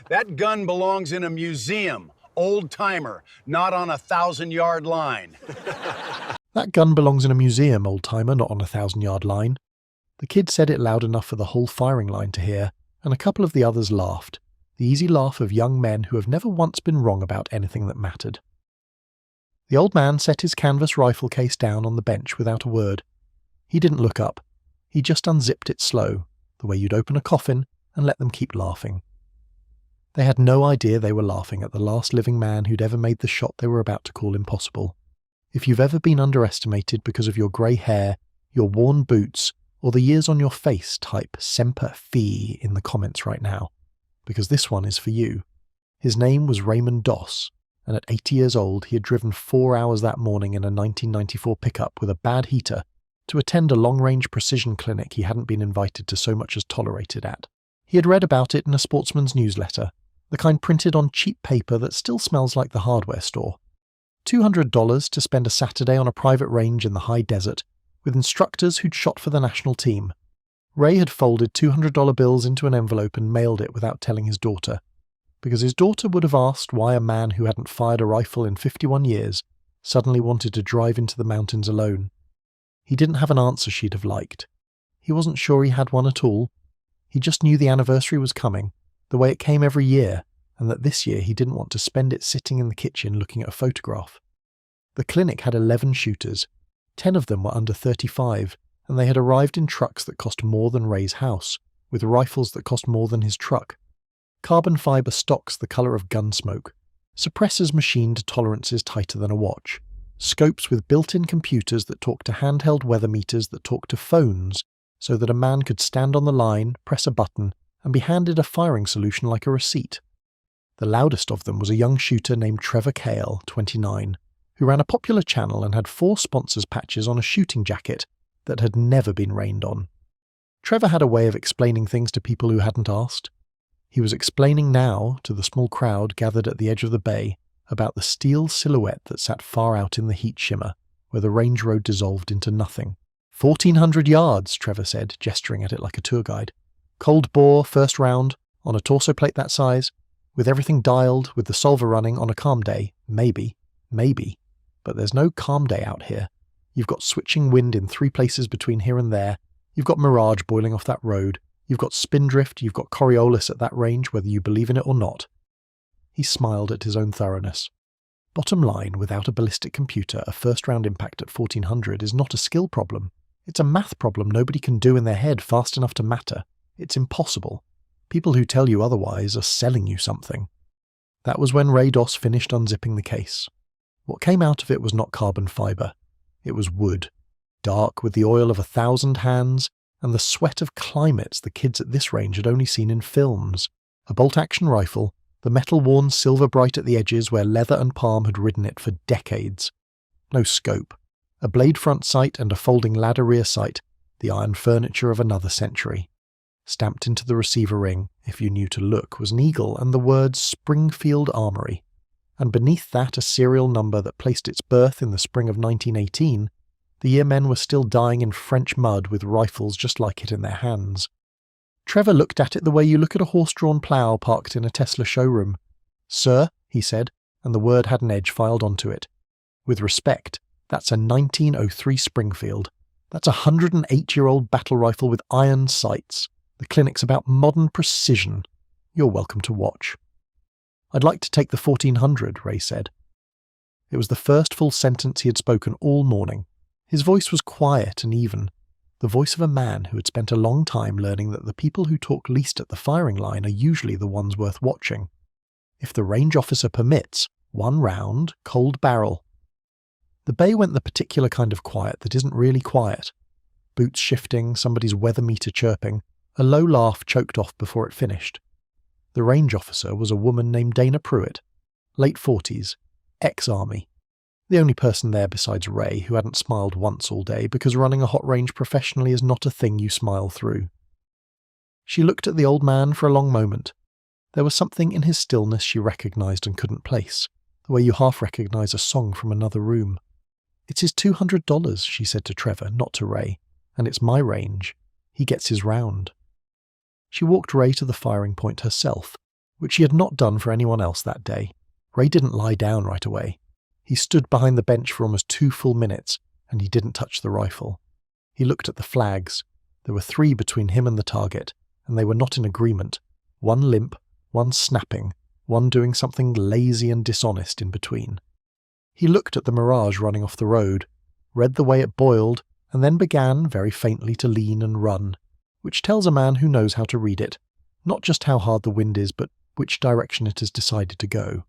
That gun belongs in a museum. Old-timer, not on a 1,000-yard line. That gun belongs in a museum, old-timer, not on a 1,000-yard line. The kid said it loud enough for the whole firing line to hear, and a couple of the others laughed, the easy laugh of young men who have never once been wrong about anything that mattered. The old man set his canvas rifle case down on the bench without a word. He didn't look up. He just unzipped it slow, the way you'd open a coffin, and let them keep laughing. They had no idea they were laughing at the last living man who'd ever made the shot they were about to call impossible. If you've ever been underestimated because of your grey hair, your worn boots, or the years on your face, type Semper Fi in the comments right now, because this one is for you. His name was Raymond Doss, and at 80 years old he had driven 4 hours that morning in a 1994 pickup with a bad heater to attend a long-range precision clinic he hadn't been invited to so much as tolerated at. He had read about it in a sportsman's newsletter, the kind printed on cheap paper that still smells like the hardware store. $200 to spend a Saturday on a private range in the high desert, with instructors who'd shot for the national team. Ray had folded $200 bills into an envelope and mailed it without telling his daughter, because his daughter would have asked why a man who hadn't fired a rifle in 51 years suddenly wanted to drive into the mountains alone. He didn't have an answer she'd have liked. He wasn't sure he had one at all. He just knew the anniversary was coming, the way it came every year, and that this year he didn't want to spend it sitting in the kitchen looking at a photograph. The clinic had 11 shooters. 10 of them were under 35, and they had arrived in trucks that cost more than Ray's house, with rifles that cost more than his truck. Carbon fibre stocks the colour of gun smoke, suppressors machined to tolerances tighter than a watch, scopes with built-in computers that talk to handheld weather meters that talk to phones, so that a man could stand on the line, press a button, and be handed a firing solution like a receipt. The loudest of them was a young shooter named Trevor Cale, 29, who ran a popular channel and had 4 sponsors patches on a shooting jacket that had never been rained on. Trevor had a way of explaining things to people who hadn't asked. He was explaining now, to the small crowd gathered at the edge of the bay, about the steel silhouette that sat far out in the heat shimmer, where the range road dissolved into nothing. 1,400 yards, Trevor said, gesturing at it like a tour guide. Cold bore, first round, on a torso plate that size, with everything dialed, with the solver running on a calm day, maybe. But there's no calm day out here. You've got switching wind in 3 places between here and there. You've got mirage boiling off that road. You've got spindrift. You've got Coriolis at that range, whether you believe in it or not. He smiled at his own thoroughness. Bottom line, without a ballistic computer, a first-round impact at 1,400 is not a skill problem. It's a math problem nobody can do in their head fast enough to matter. It's impossible. People who tell you otherwise are selling you something. That was when Ray Doss finished unzipping the case. What came out of it was not carbon fibre. It was wood, dark with the oil of 1,000 hands and the sweat of climates the kids at this range had only seen in films. A bolt-action rifle, the metal worn silver bright at the edges where leather and palm had ridden it for decades. No scope. A blade front sight and a folding ladder rear sight, the iron furniture of another century. Stamped into the receiver ring, if you knew to look, was an eagle and the words Springfield Armory. And beneath that a serial number that placed its birth in the spring of 1918, the year men were still dying in French mud with rifles just like it in their hands. Trevor looked at it the way you look at a horse-drawn plough parked in a Tesla showroom. "Sir," he said, and the word had an edge filed onto it. "With respect, that's a 1903 Springfield. That's a 108-year-old battle rifle with iron sights. The clinic's about modern precision. You're welcome to watch." "I'd like to take the 1,400, Ray said. It was the first full sentence he had spoken all morning. His voice was quiet and even, the voice of a man who had spent a long time learning that the people who talk least at the firing line are usually the ones worth watching. If the range officer permits, 1 round, cold barrel. The bay went the particular kind of quiet that isn't really quiet. Boots shifting, somebody's weather meter chirping, a low laugh choked off before it finished. The range officer was a woman named Dana Pruitt, late 40s, ex-army. The only person there besides Ray who hadn't smiled once all day because running a hot range professionally is not a thing you smile through. She looked at the old man for a long moment. There was something in his stillness she recognised and couldn't place, the way you half recognise a song from another room. "It's his $200, she said to Trevor, not to Ray, "and it's my range. He gets his round." She walked Ray to the firing point herself, which she had not done for anyone else that day. Ray didn't lie down right away. He stood behind the bench for almost 2 full minutes, and he didn't touch the rifle. He looked at the flags. There were 3 between him and the target, and they were not in agreement. One limp, one snapping, one doing something lazy and dishonest in between. He looked at the mirage running off the road, read the way it boiled, and then began, very faintly, to lean and run, which tells a man who knows how to read it, not just how hard the wind is, but which direction it has decided to go.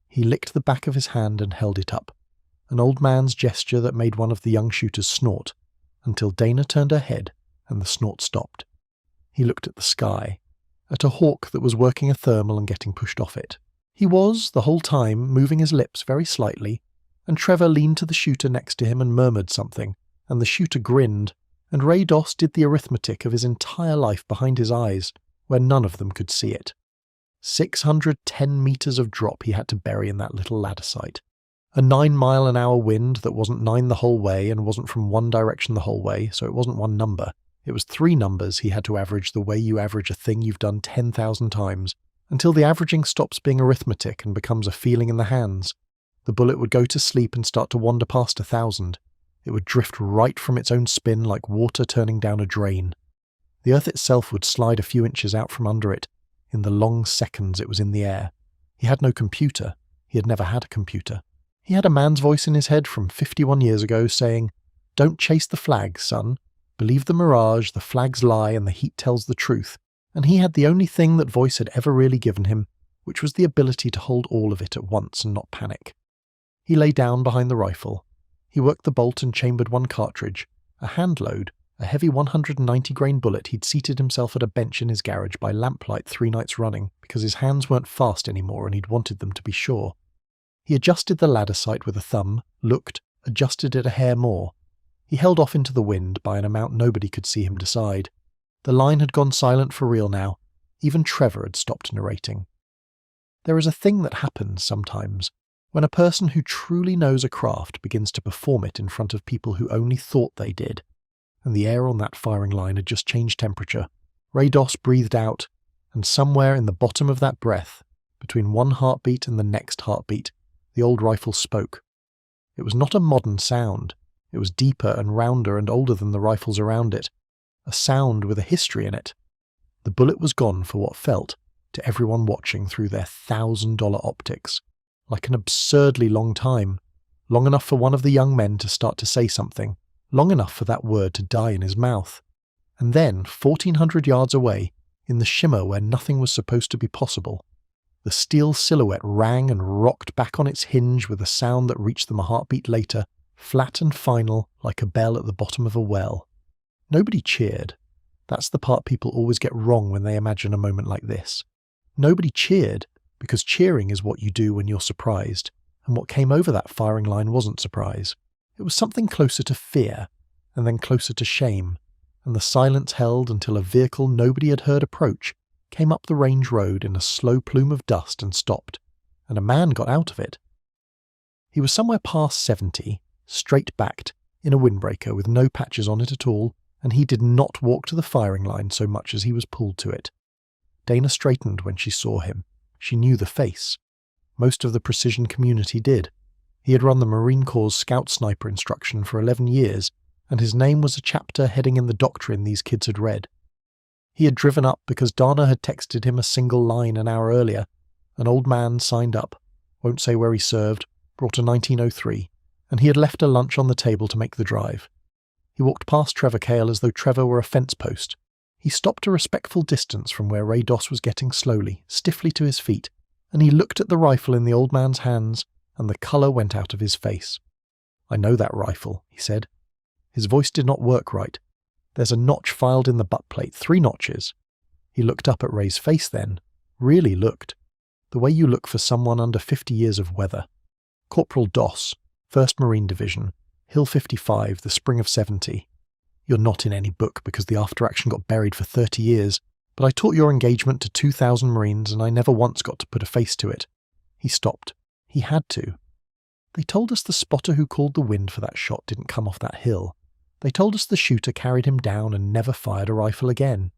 He licked the back of his hand and held it up, an old man's gesture that made one of the young shooters snort, until Dana turned her head and the snort stopped. He looked at the sky, at a hawk that was working a thermal and getting pushed off it. He was, the whole time, moving his lips very slightly, and Trevor leaned to the shooter next to him and murmured something, and the shooter grinned, and Ray Doss did the arithmetic of his entire life behind his eyes, where none of them could see it. 610 meters of drop he had to bury in that little ladder site. A 9-mile-an-hour wind that wasn't 9 the whole way and wasn't from one direction the whole way, so it wasn't one number. It was 3 numbers he had to average the way you average a thing you've done 10,000 times, until the averaging stops being arithmetic and becomes a feeling in the hands. The bullet would go to sleep and start to wander past 1,000. It would drift right from its own spin like water turning down a drain. The earth itself would slide a few inches out from under it, in the long seconds it was in the air. He had no computer. He had never had a computer. He had a man's voice in his head from 51 years ago saying, "Don't chase the flag, son. Believe the mirage, the flags lie, and the heat tells the truth." And he had the only thing that voice had ever really given him, which was the ability to hold all of it at once and not panic. He lay down behind the rifle. He worked the bolt and chambered one cartridge, a hand load, a heavy 190-grain bullet. He'd seated himself at a bench in his garage by lamplight 3 nights running because his hands weren't fast anymore and he'd wanted them to be sure. He adjusted the ladder sight with a thumb, looked, adjusted it a hair more. He held off into the wind by an amount nobody could see him decide. The line had gone silent for real now. Even Trevor had stopped narrating. There is a thing that happens sometimes when a person who truly knows a craft begins to perform it in front of people who only thought they did. And the air on that firing line had just changed temperature. Ray Doss breathed out, and somewhere in the bottom of that breath, between one heartbeat and the next heartbeat, the old rifle spoke. It was not a modern sound. It was deeper and rounder and older than the rifles around it. A sound with a history in it. The bullet was gone for what felt, to everyone watching through their $1,000 optics, like an absurdly long time, long enough for one of the young men to start to say something, long enough for that word to die in his mouth. And then, 1,400 yards away, in the shimmer where nothing was supposed to be possible, the steel silhouette rang and rocked back on its hinge with a sound that reached them a heartbeat later, flat and final, like a bell at the bottom of a well. Nobody cheered. That's the part people always get wrong when they imagine a moment like this. Nobody cheered, because cheering is what you do when you're surprised, and what came over that firing line wasn't surprise. It was something closer to fear, and then closer to shame, and the silence held until a vehicle nobody had heard approach came up the range road in a slow plume of dust and stopped, and a man got out of it. He was somewhere past 70, straight-backed, in a windbreaker with no patches on it at all, and he did not walk to the firing line so much as he was pulled to it. Dana straightened when she saw him. She knew the face. Most of the precision community did. He had run the Marine Corps Scout Sniper instruction for 11 years, and his name was a chapter heading in the doctrine these kids had read. He had driven up because Dana had texted him a single line an hour earlier. An old man signed up, won't say where he served, brought a 1903, and he had left a lunch on the table to make the drive. He walked past Trevor Cale as though Trevor were a fence post. He stopped a respectful distance from where Ray Doss was getting slowly, stiffly to his feet, and he looked at the rifle in the old man's hands, and the colour went out of his face. "I know that rifle," he said. His voice did not work right. "There's a notch filed in the butt plate, 3 notches. He looked up at Ray's face then. Really looked. The way you look for someone under 50 years of weather. Corporal Doss, 1st Marine Division, Hill 55, the spring of 70. You're not in any book because the after-action got buried for 30 years, but I taught your engagement to 2,000 Marines and I never once got to put a face to it." He stopped. He had to. "They told us the spotter who called the wind for that shot didn't come off that hill. They told us the shooter carried him down and never fired a rifle again."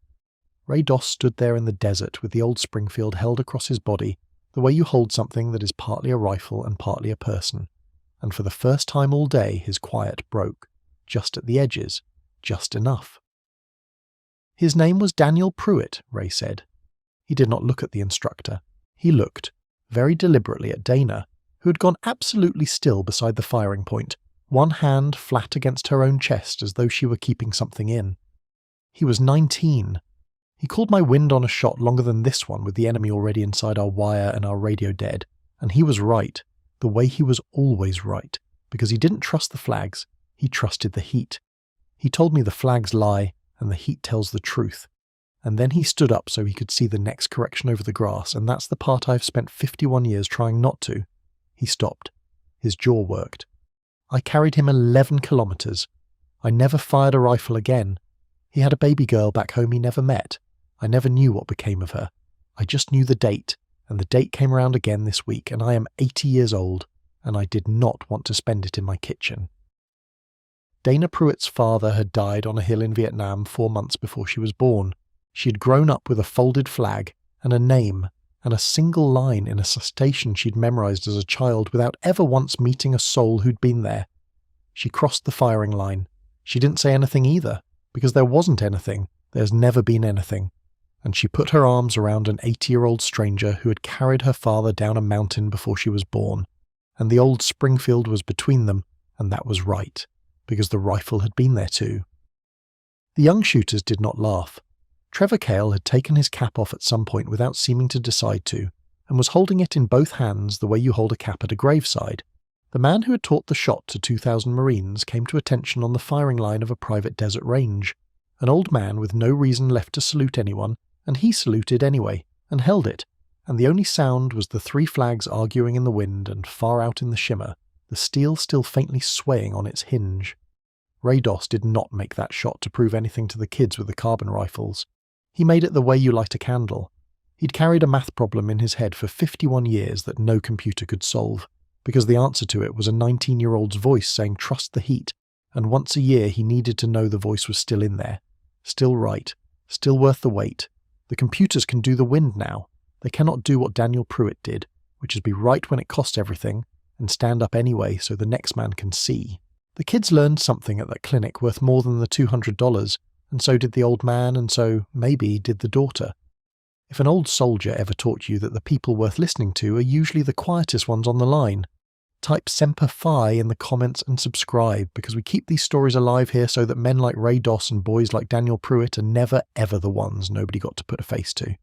Ray Doss stood there in the desert with the old Springfield held across his body, the way you hold something that is partly a rifle and partly a person. And for the first time all day, his quiet broke. Just at the edges. Just enough. His name was Daniel Pruitt, Ray said. He did not look at the instructor. He looked, very deliberately, at Dana, who had gone absolutely still beside the firing point, one hand flat against her own chest as though she were keeping something in. He was 19. He called my wind on a shot longer than this one with the enemy already inside our wire and our radio dead, and he was right, the way he was always right, because he didn't trust the flags, he trusted the heat. He told me the flags lie and the heat tells the truth. And then he stood up so he could see the next correction over the grass, and that's the part I've spent 51 years trying not to. He stopped. His jaw worked. I carried him 11 kilometers. I never fired a rifle again. He had a baby girl back home he never met. I never knew what became of her. I just knew the date, and the date came around again this week, and I am 80 years old, and I did not want to spend it in my kitchen. Dana Pruitt's father had died on a hill in Vietnam 4 months before she was born. She had grown up with a folded flag and a name and a single line in a citation she'd memorized as a child without ever once meeting a soul who'd been there. She crossed the firing line. She didn't say anything either, because there wasn't anything. There's never been anything. And she put her arms around an 80-year-old stranger who had carried her father down a mountain before she was born. And the old Springfield was between them, and that was right, because the rifle had been there too. The young shooters did not laugh. Trevor Cale had taken his cap off at some point without seeming to decide to, and was holding it in both hands the way you hold a cap at a graveside. The man who had taught the shot to 2,000 Marines came to attention on the firing line of a private desert range. An old man with no reason left to salute anyone, and he saluted anyway, and held it, and the only sound was the 3 flags arguing in the wind and far out in the shimmer, the steel still faintly swaying on its hinge. Ray Doss did not make that shot to prove anything to the kids with the carbon rifles. He made it the way you light a candle. He'd carried a math problem in his head for 51 years that no computer could solve, because the answer to it was a 19-year-old's voice saying trust the heat, and once a year he needed to know the voice was still in there. Still right. Still worth the wait. The computers can do the wind now. They cannot do what Daniel Pruitt did, which is be right when it costs everything, and stand up anyway so the next man can see. The kids learned something at that clinic worth more than the $200, and so did the old man, and so, maybe, did the daughter. If an old soldier ever taught you that the people worth listening to are usually the quietest ones on the line, type Semper Fi in the comments and subscribe, because we keep these stories alive here so that men like Ray Doss and boys like Daniel Pruitt are never ever the ones nobody got to put a face to.